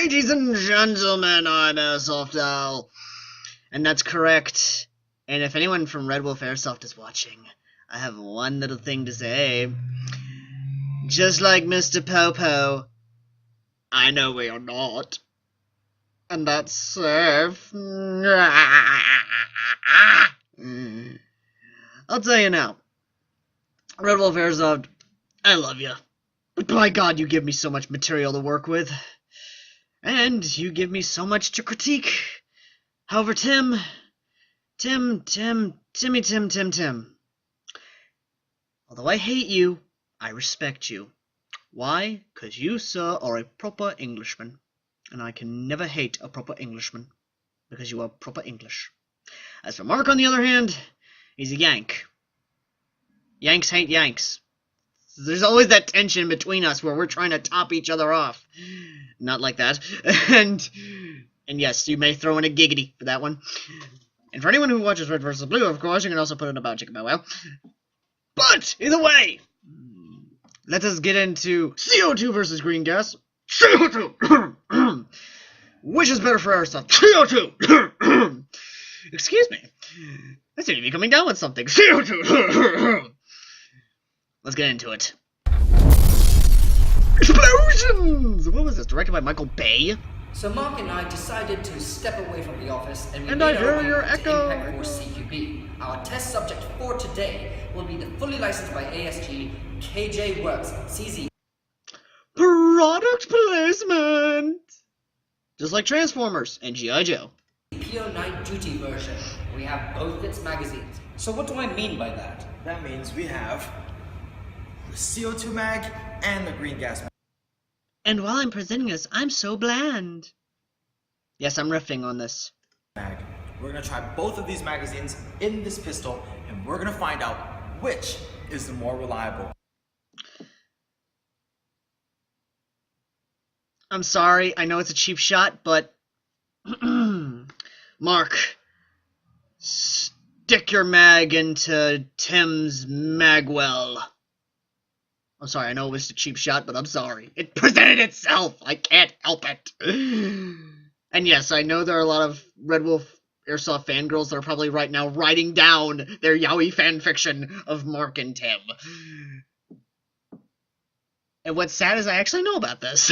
Ladies and gentlemen, I'm AirsoftAl. And that's correct. And if anyone from Red Wolf Airsoft is watching, I have one little thing to say. Just like Mr. Popo, I know we are not. And that's safe. I'll tell you now. Red Wolf Airsoft, I love you. But by God, you give me so much material to work with. And you give me so much to critique. However, Tim. Although I hate you, I respect you. Why? 'Cause you, sir, are a proper Englishman. And I can never hate a proper Englishman. Because you are proper English. As for Mark, on the other hand, he's a Yank. Yanks hate Yanks. There's always that tension between us where we're trying to top each other off. Not like that. And yes, you may throw in a giggity for that one. And for anyone who watches Red vs. Blue, of course, you can also put in about Chicken Bow Wow. But, either way, let us get into CO2 versus green gas. CO2! Which is better for Airsoft? CO2! Excuse me. I seem to be coming down with something. CO2! Let's get into it. Explosions! What was this? Directed by Michael Bay? So Mark and I decided to step away from the office and we And made I our hear way your to echo. Impact Force CQB. Our test subject for today will be the fully licensed by ASG KJ Works CZ. Product placement! Just like Transformers and G.I. Joe. PO Night Duty version. We have both its magazines. So what do I mean by that? That means we have the CO2 mag and the green gas mag. And while I'm presenting this, I'm so bland. Yes, I'm riffing on this. We're going to try both of these magazines in this pistol, and we're going to find out which is the more reliable. I'm sorry, I know it's a cheap shot, but... Mark, stick your mag into Tim's magwell. I'm sorry, I know it was a cheap shot, but I'm sorry. It presented itself! I can't help it! And yes, I know there are a lot of Red Wolf Airsoft fangirls that are probably right now writing down their yaoi fanfiction of Mark and Tim. And what's sad is I actually know about this.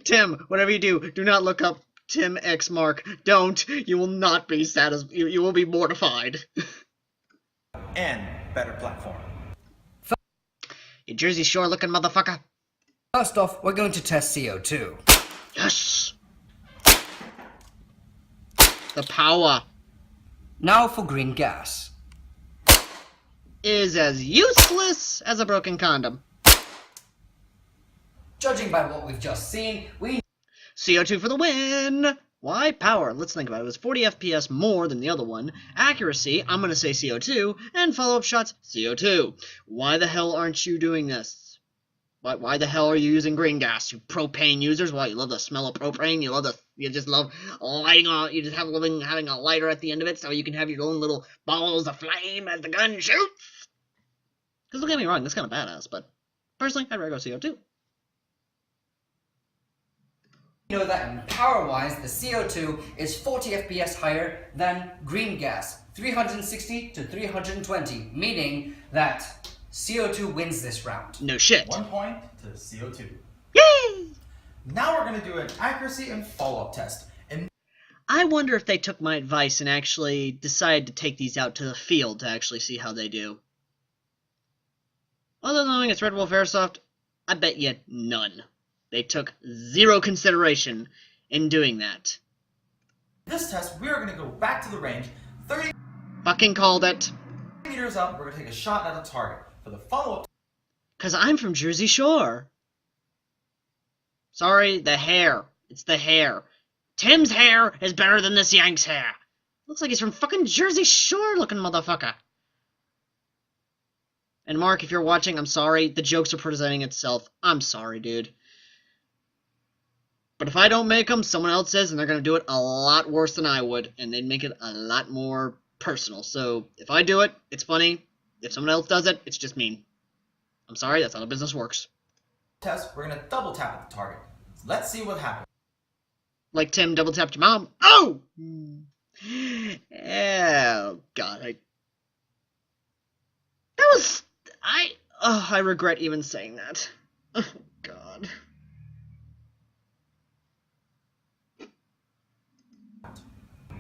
Tim, whatever you do, do not look up Tim X Mark. Don't. You will not be you will be mortified. And better platform. You Jersey Shore looking motherfucker. First off, we're going to test CO2. Yes! The power Now for green gas. is as useless as a broken condom. Judging by what we've just seen, we CO2 for the win! Why? Power. Let's think about it. It was 40 FPS more than the other one. Accuracy, I'm going to say CO2. And follow-up shots, CO2. Why the hell aren't you doing this? Why the hell are you using green gas? You propane users? Why, you love the smell of propane? You just love lighting on, you just having a lighter at the end of it so you can have your own little balls of flame as the gun shoots? Because don't get me wrong, that's kind of badass, but personally, I'd rather go CO2. know that power-wise, the CO2 is 40 FPS higher than green gas, 360 to 320, meaning that CO2 wins this round. No shit. 1 point to CO2. Yay! Now we're going to do an accuracy and follow-up test. And I wonder if they took my advice and actually decided to take these out to the field to actually see how they do. Other than knowing it's Red Wolf Airsoft, I bet you none. They took zero consideration in doing that. this test, we are going to go back to the range, 30 Fucking called it. meters up. We're going to take a shot at a target. For the follow-up, 'Cause I'm from Jersey Shore. Sorry, the hair. It's the hair. Tim's hair is better than this Yank's hair. Looks like he's from fucking Jersey Shore looking motherfucker. And Mark, if you're watching, I'm sorry. The jokes are presenting itself. I'm sorry, dude. But if I don't make them, someone else is, and they're going to do it a lot worse than I would, and they'd make it a lot more personal. So if I do it, it's funny. If someone else does it, it's just mean. I'm sorry, that's how the business works. test, we're going to double tap at the target. Let's see what happens. Like Tim double tapped your mom. Oh! Oh, God. I regret even saying that. Oh, God.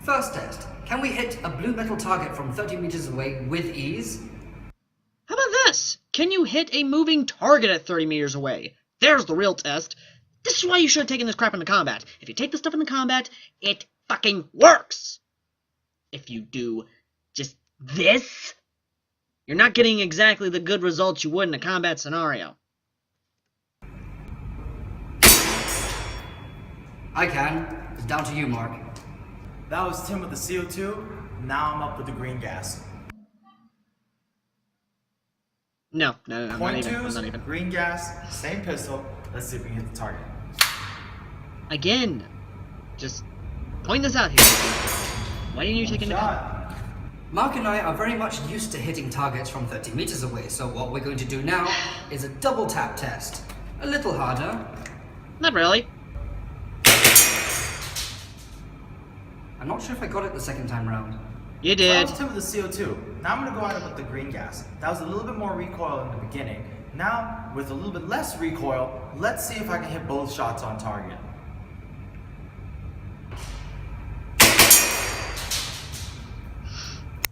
First test. Can we hit a blue metal target from 30 meters away with ease? How about this? Can you hit a moving target at 30 meters away? There's the real test. This is why you should have taken this crap into combat. If you take this stuff into combat, it fucking works! If you do just this, you're not getting exactly the good results you would in a combat scenario. I can. It's down to you, Mark. That was Tim with the CO2. Now I'm up with the green gas. No, I'm Point not twos, even. green gas, same pistol. Let's see if we can hit the target. Again, just point this out here. Why didn't you take into combat? Mark and I are very much used to hitting targets from 30 meters away, so what we're going to do now is a double tap test. A little harder. Not really. I'm not sure if I got it the second time round. You That did. was Tim with the CO2. Now I'm gonna go at it with the green gas. That was a little bit more recoil in the beginning. Now, with a little bit less recoil, let's see if I can hit both shots on target.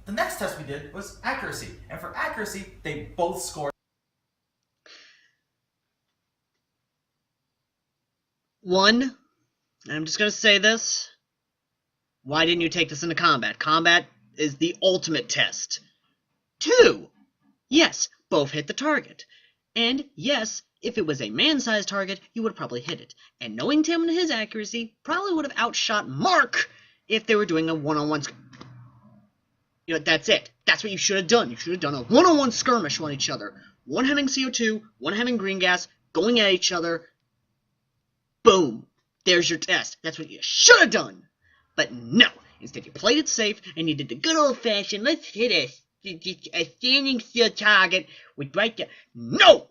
The next test we did was accuracy. And for accuracy, they both scored. One, and I'm just gonna say this. Why didn't you take this into combat? Combat is the ultimate test. Two, yes, both hit the target. And yes, if it was a man-sized target, you would have probably hit it. And knowing Tim and his accuracy, probably would have outshot Mark if they were doing a one-on-one. You know, that's it. That's what you should have done. You should have done a one-on-one skirmish on each other. One having CO2, one having green gas, going at each other. Boom. There's your test. That's what you should have done. But no. Instead, you played it safe, and you did the good old-fashioned, let's hit a standing still target with right there. No!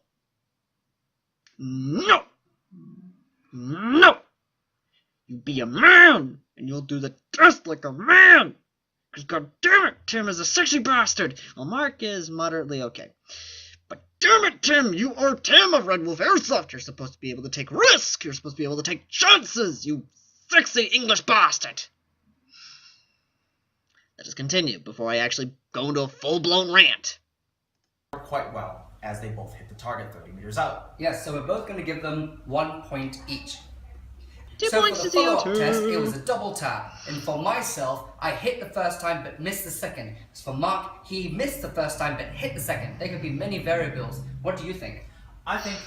No! No! You be a man, and you'll do the test like a man! Because goddammit, Tim is a sexy bastard! Well, Mark is moderately okay. But damn it, Tim, you are Tim of Red Wolf Airsoft! You're supposed to be able to take risks! You're supposed to be able to take chances, you sexy English bastard! Let us continue before I actually go into a full-blown rant. Quite well, as they both hit the target 30 meters out. Yes, so we're both going to give them 1 point each. 2 So points for to the follow-up CO2. test, it was a double tap. And for myself, I hit the first time but missed the second. As for Mark, he missed the first time but hit the second. There could be many variables. What do you think? I think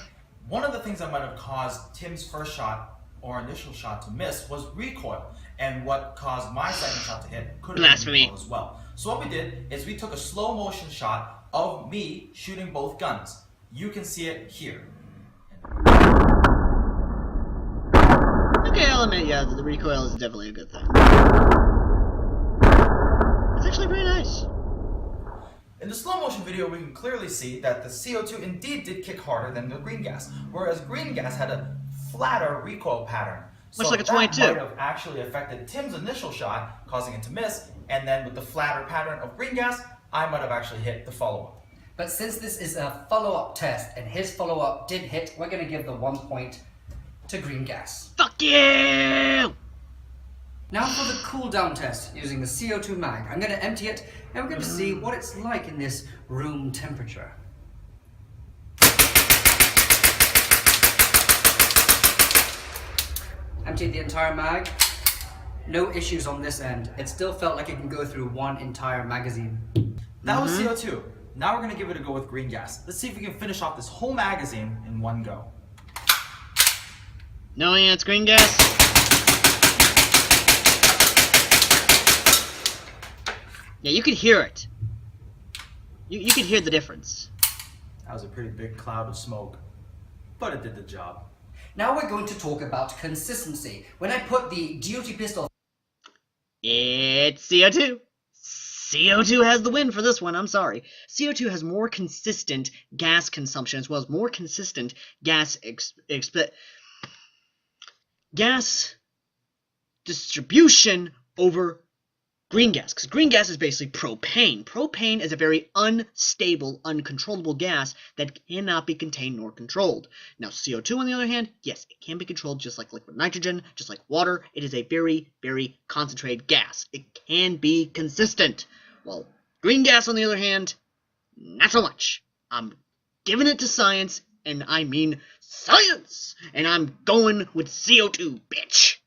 one of the things that might have caused Tim's first shot or initial shot to miss was recoil, and what caused my second shot to hit could have been Blasphemy. recoil as well. So what we did is we took a slow motion shot of me shooting both guns. You can see it here. Okay, I'll admit, yeah, the recoil is definitely a good thing. It's actually pretty nice. In the slow motion video, we can clearly see that the CO2 indeed did kick harder than the green gas, whereas green gas had a flatter recoil pattern. Much So like a that 22. might have actually affected Tim's initial shot, causing it to miss, and then with the flatter pattern of green gas, I might have actually hit the follow-up. But since this is a follow-up test and his follow-up did hit, we're going to give the 1 point to green gas. Fuck you! Now for the cool-down test using the CO2 mag. I'm going to empty it and we're going to see what it's like in this room temperature. Emptied the entire mag. No issues on this end. It still felt like it can go through one entire magazine. That was CO2. Now we're going to give it a go with green gas. Let's see if we can finish off this whole magazine in one go. Knowing it's green gas. Yeah, you could hear it. You could hear the difference. That was a pretty big cloud of smoke, but it did the job. Now we're going to talk about consistency. When I put the duty pistol... It's CO2. CO2 has the win for this one, I'm sorry. CO2 has more consistent gas consumption as well as more consistent gas distribution over green gas, because green gas is basically propane. Propane is a very unstable, uncontrollable gas that cannot be contained nor controlled. Now, CO2, on the other hand, yes, it can be controlled just like liquid nitrogen, just like water. It is a very, very concentrated gas. It can be consistent. While green gas, on the other hand, not so much. I'm giving it to science, and I mean science! And I'm going with CO2, bitch!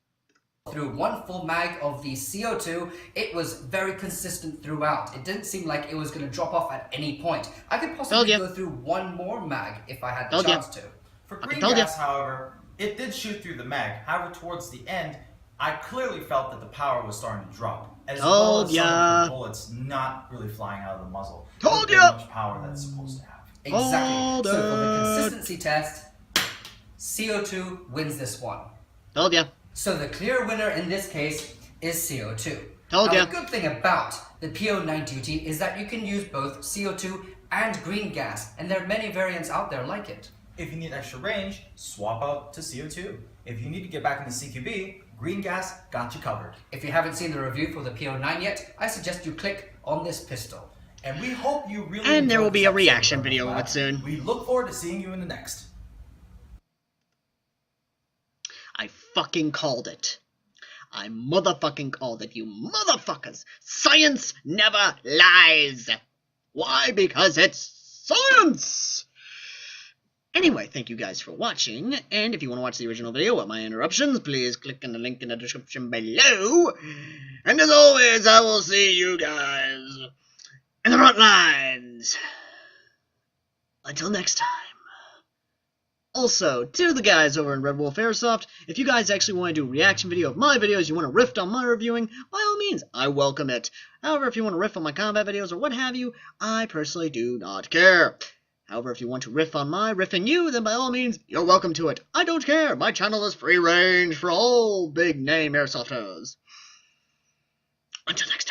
Through one full mag of the CO2, it was very consistent throughout. It didn't seem like it was going to drop off at any point. I could possibly go through one more mag if I had the chance to. For green gas, however, it did shoot through the mag. However, towards the end, I clearly felt that the power was starting to drop. As well as some of the bullets not really flying out of the muzzle. Told ya! Much power that it's supposed to have. Exactly. So for the consistency test, CO2 wins this one. Told ya. So the clear winner in this case is CO2. Told ya. The good thing about the PO9 duty is that you can use both CO2 and green gas, and there are many variants out there like it. If you need extra range, swap out to CO2. If you need to get back into CQB, green gas got you covered. If you haven't seen the review for the PO9 yet, I suggest you click on this pistol. And we hope you really And there will be a this reaction episode video of it soon. We look forward to seeing you in the next. I fucking called it. I motherfucking called it, you motherfuckers. Science never lies. Why? Because it's science. Anyway, thank you guys for watching, and if you want to watch the original video with my interruptions, please click on the link in the description below. And as always, I will see you guys in the front lines. Until next time. Also, to the guys over in Red Wolf Airsoft, if you guys actually want to do a reaction video of my videos, you want to riff on my reviewing, by all means, I welcome it. However, if you want to riff on my combat videos or what have you, I personally do not care. However, if you want to riff on my riffing you, then by all means, you're welcome to it. I don't care. My channel is free range for all big name airsofters. Until next time.